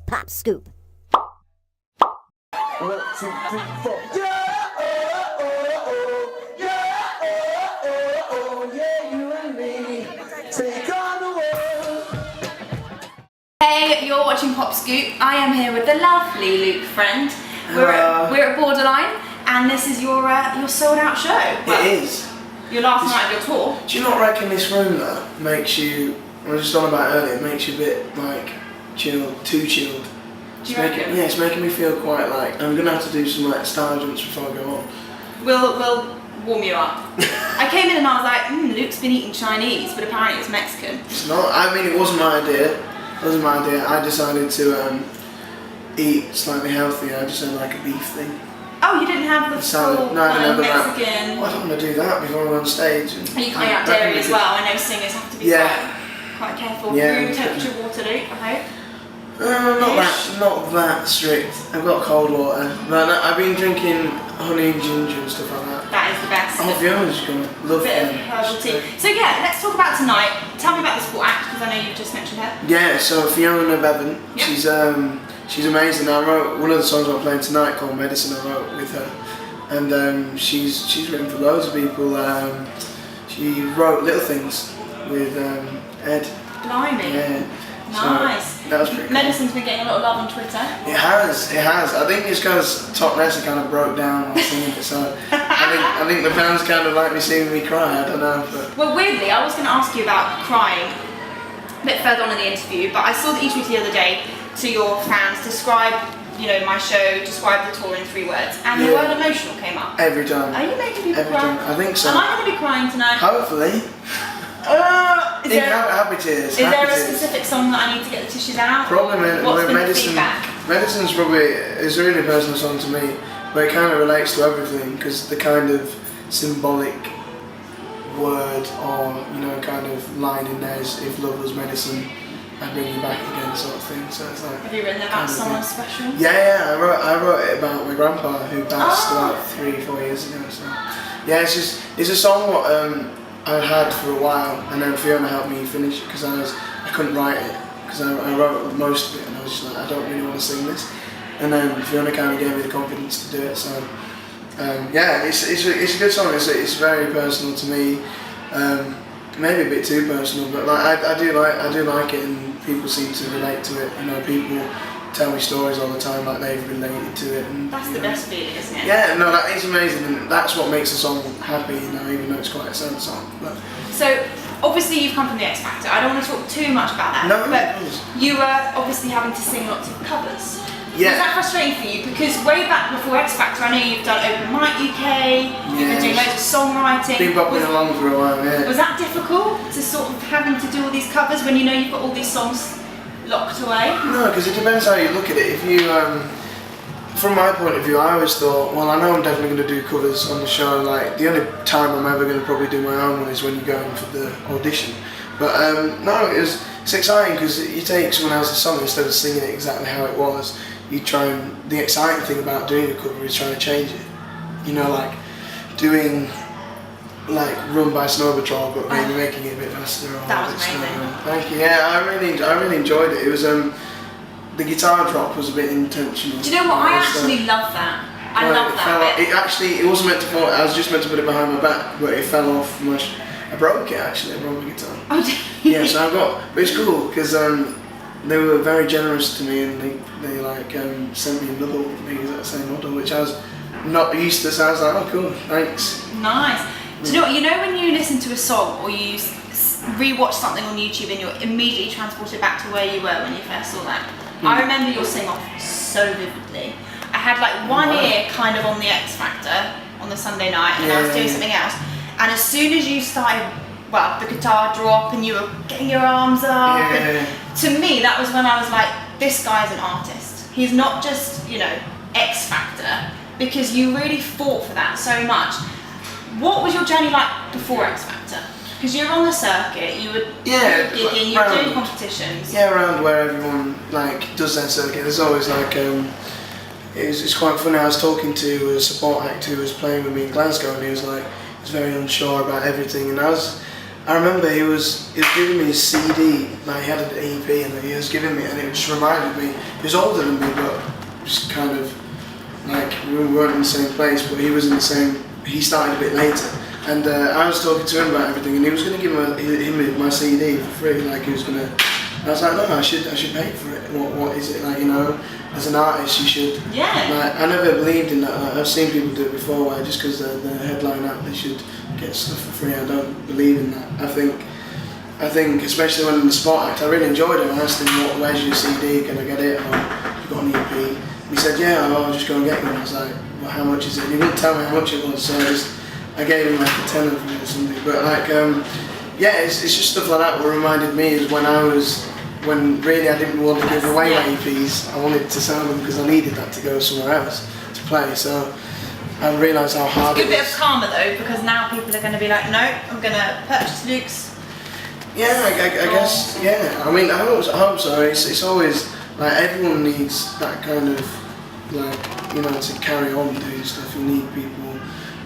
Pop Scoop. 1, 2, 3, 4. Yeah, yeah, yeah, you and me take on the world. Hey, you're watching Pop Scoop. I am here with the lovely Luke friend. We're at Borderline, and this is your sold out show. Well, it is. Your last night of your tour. Do you not reckon this room though makes you, I was just on about earlier, it makes you a bit like chilled, too chilled. Yeah, it's making me feel quite like, I'm going to have to do some like star jumps before I go on. We'll warm you up. I came in and I was like, Luke's been eating Chinese, but apparently it's Mexican. It's not, I mean it wasn't my idea. I decided to eat slightly healthier. I just had like a beef thing. Oh, you didn't have the full Mexican... Well, I don't want to do that before I'm on stage. And you can't have dairy as well. I know singers have to be quite careful. Room temperature water, Luke, I hope. Not that strict. I've got cold water. But I've been drinking honey and ginger and stuff like that. That is the best. Oh, Fiona's gonna love bit of herbal tea. So yeah, let's talk about tonight. Tell me about the sport act, because I know you've just mentioned her. Yeah, so Fiona Bevan, yep. She's amazing. I wrote one of the songs I'm playing tonight called Medicine. I wrote with her, and she's written for loads of people. She wrote Little Things with Ed. Blimey. Yeah. Nice. So that was pretty cool. Medicine's been getting a lot of love on Twitter. It has. I think it's because Top Nessa kind of broke down while singing it, so I think the fans kind of like me seeing me cry. I don't know. But. Well, weirdly, I was going to ask you about crying a bit further on in the interview, but I saw that you tweeted the other day to your fans, describe, my show, describe the tour in 3 words, and the word emotional came up. Every time. Are you making people Every cry? time. I think so. Am I going to be crying tonight? Hopefully. Happy tears. Is there a specific song that I need to get the tissues out? Probably What's been Medicine. the feedback? Medicine's probably is a really personal song to me, but it kind of relates to everything because the kind of symbolic word or kind of line in there is if love was medicine, I'd bring you back again, sort of thing. So it's like. Have you written about someone special? Yeah. I wrote it about my grandpa who passed about 3-4 years ago. So yeah, it's a song what I had for a while, and then Fiona helped me finish it because I couldn't write it because I wrote most of it and I was just like, I don't really want to sing this, and then Fiona kind of gave me the confidence to do it. So it's a good song. It's very personal to me, maybe a bit too personal, but like I do like it, and people seem to relate to it. People tell me stories all the time like they've related to it, and that's the best feeling, isn't it? Yeah, no, that is amazing, and that's what makes a song happy, even though it's quite a sad song. But. So obviously you've come from the X Factor. I don't want to talk too much about that. No, but you were obviously having to sing lots of covers. Yeah. Was that frustrating for you? Because way back before X Factor, I know you've done Open Mic UK. You've been doing loads of songwriting. Been popping along for a while, yeah. Was that difficult to sort of having to do all these covers when you've got all these songs locked away? No, because it depends how you look at it. If you, from my point of view, I always thought, well, I know I'm definitely going to do covers on the show. Like the only time I'm ever going to probably do my own one is when you go in for the audition. But no, it's exciting because you take someone else's song instead of singing it exactly how it was. You try and the exciting thing about doing a cover is trying to change it. Like doing. Like Run by Snow Patrol, but maybe making it a bit faster. That was amazing. Thank you. Yeah, I really enjoyed it. It was the guitar drop was a bit intentional. Do you know what? I actually love that. I love that bit. It wasn't meant to fall. I was just meant to put it behind my back, but it fell off. I broke it actually. I broke the guitar. Oh, did you? Yeah, so but it's cool because they were very generous to me, and they sent me another one, the exact same model, which I was not used to. So I was like, oh cool, thanks. Nice. Do you know when you listen to a song or you re-watch something on YouTube and you're immediately transported back to where you were when you first saw that? I remember your sing-off so vividly. I had like one ear kind of on the X Factor on the Sunday night, and I was doing something else, and as soon as you started, the guitar drop and you were getting your arms up, to me that was when I was like, this guy's an artist. He's not just, X Factor, because you really fought for that so much. What was your journey like before X Factor? Because you were on the circuit, you were gigging, you were doing competitions. Yeah, around where everyone does their circuit. There's always it's quite funny. I was talking to a support act who was playing with me in Glasgow, and he was very unsure about everything, and I I remember he was giving me his CD, like he had an EP, and he was giving me, and it just reminded me. He was older than me, but just kind of like we weren't in the same place, but he was in the same. He started a bit later, and I was talking to him about everything, and he was going to give him my CD for free, like he was going to. I was like, no, I should pay for it. What is it like? You know, as an artist, you should. Yeah. Like, I never believed in that. Like, I've seen people do it before, where just because they're the headline act, they should get stuff for free. I don't believe in that. I think, especially when in the spot act, I really enjoyed it. I asked him, where's your CD? Can I get it? Or you got an EP? And he said, yeah, I'll just go and get one. I was like, well, how much is it? And he wouldn't tell me how much it was, so I gave him like a tenner for it or something. But like, yeah, it's just stuff like that. What reminded me is when really I didn't want to give away my EPs. I wanted to sell them because I needed that to go somewhere else to play. So I realised how hard it is. Good bit of karma though, because now people are going to be like, no, I'm going to purchase Luke's. Yeah, I guess, yeah. I mean, I hope so. It's always, like, everyone needs that kind of, like, you know, to carry on doing stuff. You need people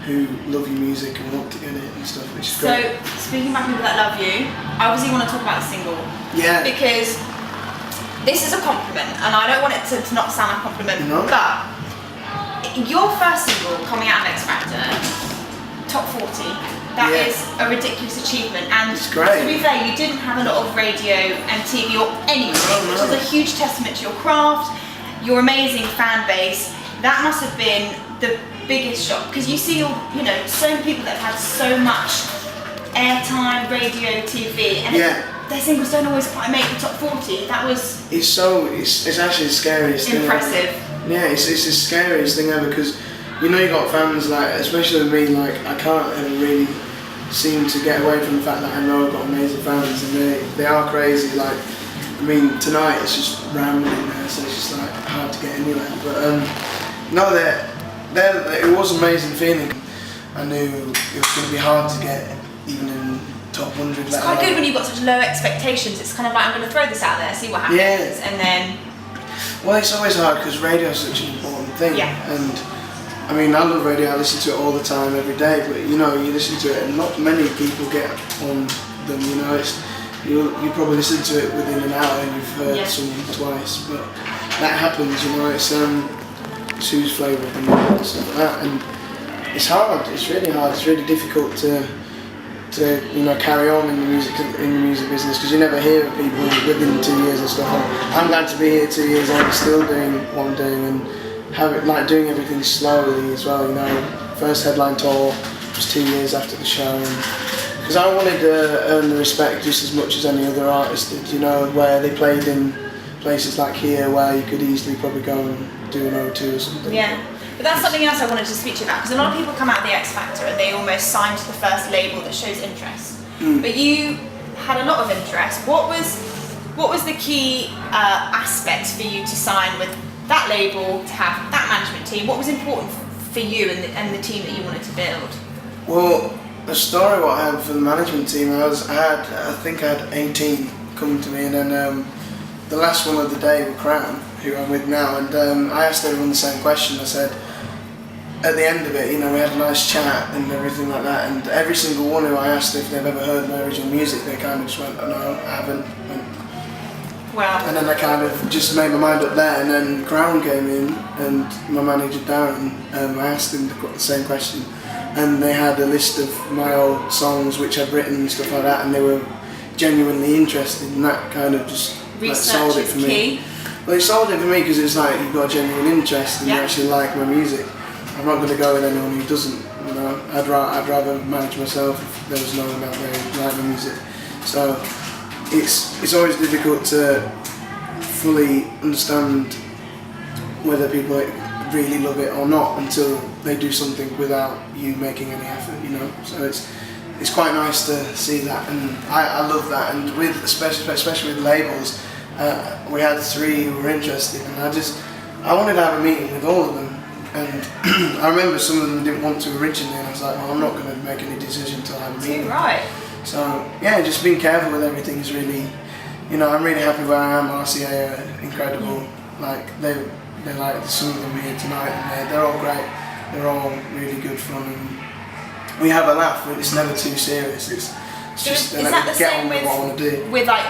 who love your music and want to get it and stuff, which is great. So, speaking about people that love you, I obviously want to talk about the single. Yeah. Because this is a compliment, and I don't want it to not sound like a compliment, No. but your first single coming out of X Factor, top 40, that Yeah. is a ridiculous achievement. And It's great. to be fair, you didn't have a lot of radio and TV or anything, No. which is a huge testament to your craft, your amazing fan base. That must have been the biggest shock, because you see all, you know, so many people that have had so much airtime, radio, TV, and Yeah. their singles don't always quite make the top 40. That was It's actually the scariest thing. impressive. Yeah, it's the scariest thing ever, because you know you got fans, like, especially with me, like, I can't ever really seem to get away from the fact that I know I've got amazing fans, and they are crazy. Like, I mean, tonight it's just rambling there, so it's just like hard to get anywhere. But no, it was an amazing feeling. I knew it was going to be hard to get even in top 100. It's quite good when you've got such low expectations. It's kind of like, I'm going to throw this out there, see what happens, Yeah. and then. Well, it's always hard because radio is such an important thing. Yeah. And I mean, I love radio. I listen to it all the time, every day. But you know, you listen to it, and not many people get on them. You know, you probably listen to it within an hour, and you've heard someone twice. But that happens. You know, it's whose flavour of the month and stuff like that. And it's hard. It's really hard. It's really difficult to you know, carry on in the music business, because you never hear of people within 2 years and stuff. I'm glad to be here 2 years on, still doing what I'm doing, and like doing everything slowly as well. You know, first headline tour was 2 years after the show, because I wanted to earn the respect just as much as any other artist did. You know, where they played in places like here, where you could easily probably go and do an O2 or something. Yeah. But that's something else I wanted to speak to you about, because a lot of people come out of the X Factor and they almost sign to the first label that shows interest. But you had a lot of interest. What was the key aspects for you to sign with that label, to have that management team? What was important for you and the team that you wanted to build? Well, the story what I had for the management team, I think I had 18 come to me, and then the last one of the day were Crown, who I'm with now, and I asked everyone the same question. I said, at the end of it, you know, we had a nice chat and everything like that, and every single one who I asked if they've ever heard my original music, they kind of just went, oh, no, I haven't. Wow. And then I kind of just made my mind up there, and then Crown came in, and my manager Darren, I asked him the same question, and they had a list of my old songs which I've written and stuff like that, and they were genuinely interested, and that kind of just sold it for me. Well, it sold it for me because it's like, you've got a genuine interest and you actually like my music. I'm not going to go with anyone who doesn't, you know. I'd rather manage myself if there was no one out there who liked my music. So it's always difficult to fully understand whether people really love it or not until they do something without you making any effort, you know. So it's quite nice to see that, and I love that. And with especially with labels, we had 3 who were interested, and I wanted to have a meeting with all of them. And I remember some of them didn't want to originally, and I was like, well, I'm not going to make any decision until I have a meeting. Right. So yeah, just being careful with everything is really, you know, I'm really happy where I am. RCA are incredible. Like they like some of them here tonight, and they're all great. They're all really good fun, and we have a laugh. But it's never too serious. It's So just is that the get same on with what I want to do. with like,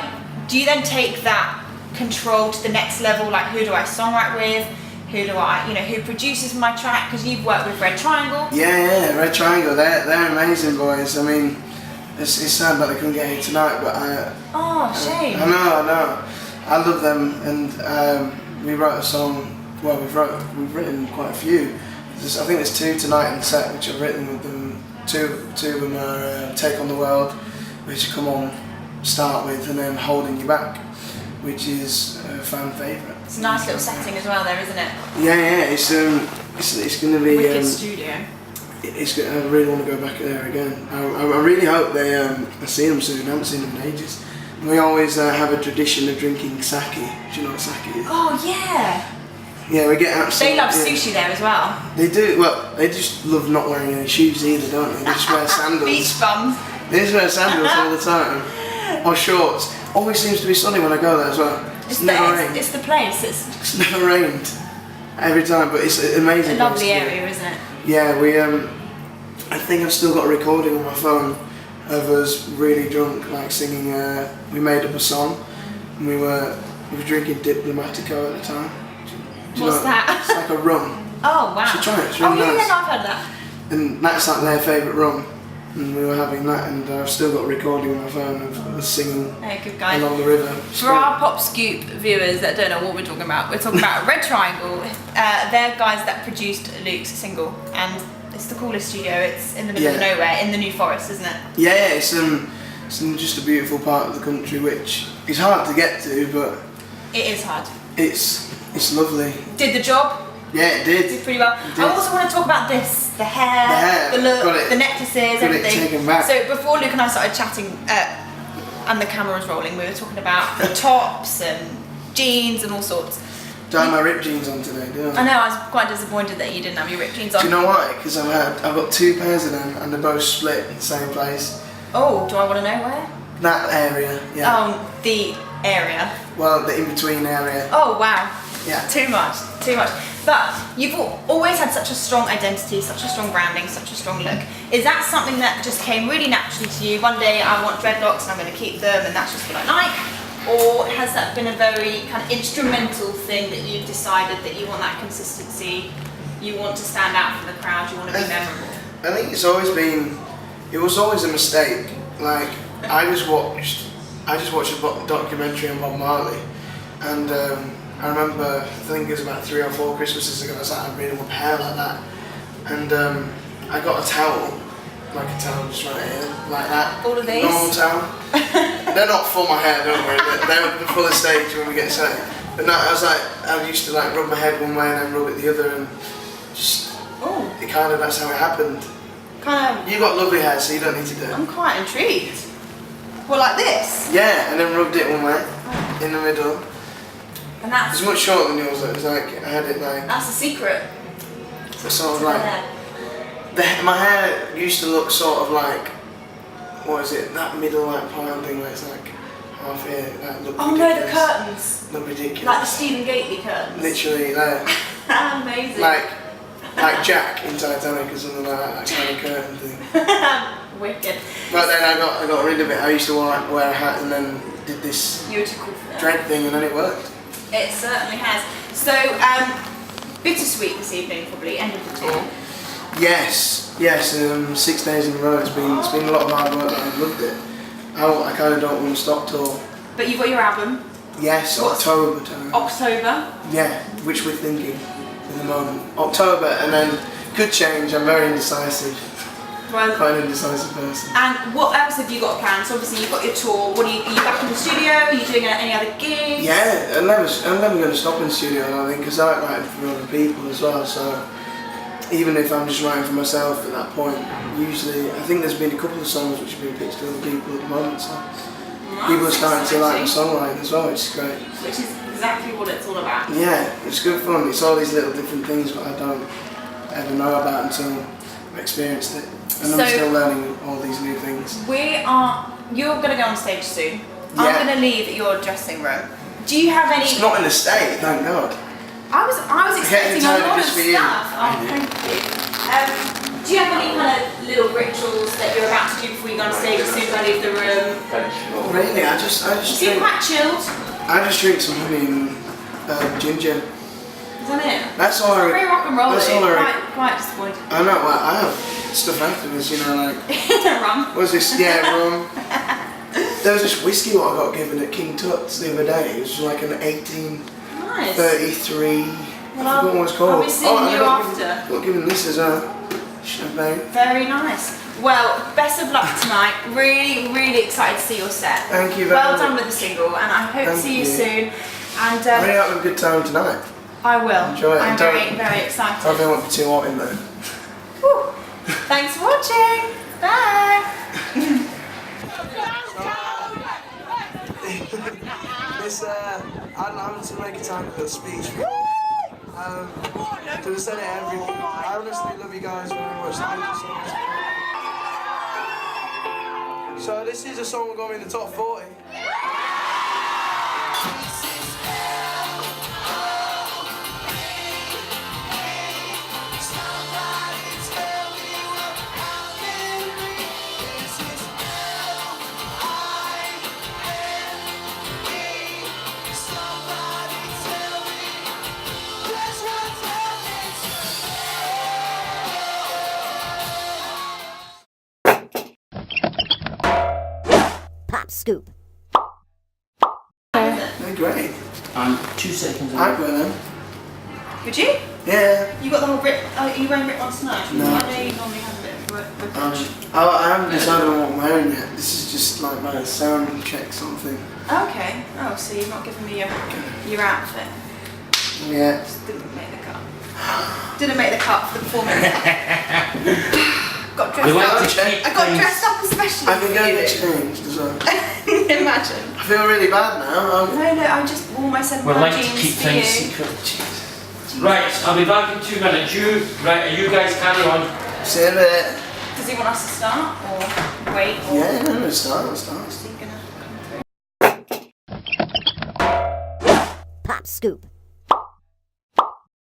do you then take that control to the next level? Like, who do I songwrite with? Who do I, who produces my track? Because you've worked with Red Triangle. Yeah, Red Triangle, they're amazing boys. I mean, it's sad that they couldn't get here tonight, but Shame. I know. I love them, and we wrote a song. Well, we've written quite a few. I think there's 2 tonight in the set which I've written with them. Two of them are Take on the World, which you come on, start with, and then Holding You Back, which is a fan favourite. It's a nice little setting as well there, isn't it? Yeah, it's going to be. Wicked studio. I really want to go back there again. I really hope they. I see them soon. I haven't seen them in ages. And we always have a tradition of drinking sake. Do you know what sake is? Oh yeah. Yeah, we get absolutely. They love sushi there as well. They do. Well, they just love not wearing any shoes either, don't they? They just wear sandals. Beach bums. They just wear sandals all the time, or shorts. Always seems to be sunny when I go there as well. It's never rained. It's the place. It's never rained every time, but it's an amazing. A lovely area, isn't it? Yeah, we. I think I've still got a recording on my phone of us really drunk, like singing. We made up a song, and we were drinking Diplomatico at the time. Do you What's know, that? It's like a rum. Oh wow. You should try it. It's really yeah, nice. no, I've heard that. And that's like their favourite rum, and we were having that, and I've still got a recording on my phone of us singing Good guy. along the river. For our Pop Scoop viewers that don't know what we're talking about, we're talking about Red Triangle. They're guys that produced Luke's single, and it's the coolest studio. It's in the middle of nowhere, in the New Forest, isn't it? Yeah, it's in just a beautiful part of the country, which is hard to get to, but It is hard. it's lovely. Did the job? Yeah, it did. Did pretty well. It did. I also want to talk about this: the hair, the look, got it. the necklaces, Got it everything. taken back. So before Luke and I started chatting, and the camera was rolling, we were talking about tops and jeans and all sorts. Do I have my ripped jeans on today, don't I? I know, I was quite disappointed that you didn't have your ripped jeans on. Do you know why? Because I've got 2 pairs of them, and they're both split in the same place. Oh, do I want to know where? That area, yeah. Oh, the area. Well, the in-between area. Oh, wow. Yeah. Too much. But you've always had such a strong identity, such a strong branding, such a strong look. Is that something that just came really naturally to you? One day I want dreadlocks and I'm going to keep them and that's just what I like? Or has that been a very kind of instrumental thing that you've decided that you want that consistency, you want to stand out from the crowd, you want to be memorable? I think it was always a mistake. Like, I just watched a documentary on Bob Marley, and I remember, I think it was about 3 or 4 Christmases ago, I started reading my hair like that, and I got a towel, like a towel just right here, like that. All of these? Normal towel. They're not for my hair, don't worry, they're for the stage when we get set. But no, I used to like rub my head one way and then rub it the other, and just, that's how it happened. You got lovely hair, so you don't need to do it. I'm quite intrigued. Well, like this? Yeah, and then rubbed it one way, in the middle. And that's... It's much shorter than yours, though. It was like, I had it like... That's the secret. Sort of like... My hair used to look sort of like... What is it? That middle like pile thing where it's like half here. That look oh no, the curtains. Look ridiculous. Like the Stephen Gately curtains. Literally, there. Amazing. Like Jack in Titanic or something like that kind of curtain thing. Wicked. But then I got rid of it. I used to wear a hat and then did this dread thing, and then it worked. It certainly has. So, bittersweet this evening, probably end of the tour. Yes. 6 days in a row. It's been a lot of hard work, but I've loved it. I kind of don't want to stop tour. But you've got your album. Yes, October time. October. Yeah, which we're thinking at the moment. October, and then could change. I'm very indecisive. Well, quite an indecisive person. And what else have you got planned? So obviously you've got your tour. Are you back in the studio? Are you doing any other gigs? Yeah, I'm never going to stop in the studio, I don't think, because I like writing for other people as well. So even if I'm just writing for myself at that point, usually I think there's been a couple of songs which have been pitched to other people at the moment. So people are starting to like my songwriting as well, which is great. Which is exactly what it's all about. Yeah, it's good fun. It's all these little different things that I don't ever know about until I've experienced it. And I'm still learning all these new things. You're going to go on stage soon. Yeah. I'm going to leave your dressing room. Do you have any... It's not in the state, thank God. I was expecting a lot of stuff. just for you. Oh, thank you. Do you have any kind of little rituals that you're about to do before you go on stage as soon as I leave the room? Not really, I just You seem quite chilled. I just drink some honey and ginger. Is that it? That's all I. Very rock and roll. That's all I. Quite disappointed. I know. Well, I have stuff afterwards, you know, like. Rum. What was this? Yeah, rum. There was this whiskey what I got given at King Tut's the other day. It was like an 1833. Well, I forgot what it was called. I'll be seeing you after. Got given this as a champagne. Very nice. Well, best of luck tonight. Really, really excited to see your set. Thank you very much. Well done with the single, and I hope to see you soon. And I think I'll have a good time tonight. I will. Enjoy it. I'm very, very excited. I don't think it won't be too hot in there. Whew. Thanks for watching. Bye. I'm having to make a time for a speech. To send it everything. I honestly love you guys very much. Thank you so much. So this is a song we're going in the top 40. Pop scoop. They're great. 2 seconds. I'd wear them. Would you? Yeah. You got the whole rip. Are you wearing rip on tonight? No. I know you normally have a bit of rippage. I haven't decided on what I'm wearing yet. This is just like my sound check something. Okay. Oh, so you've not given me your outfit. Yeah. Just didn't make the cut. Didn't make the cut for the performance. Got dressed up. I got dressed up especially. I can go get changed as well. Imagine. I feel really bad now. No, I just wore my We'd 7 like to jeans keep for things you. secret. Right, I'll be back in 2 minutes. You guys carry on. See you in a bit. Does he want us to start or wait? Or Yeah, no, start. is he gonna come through? Pop scoop.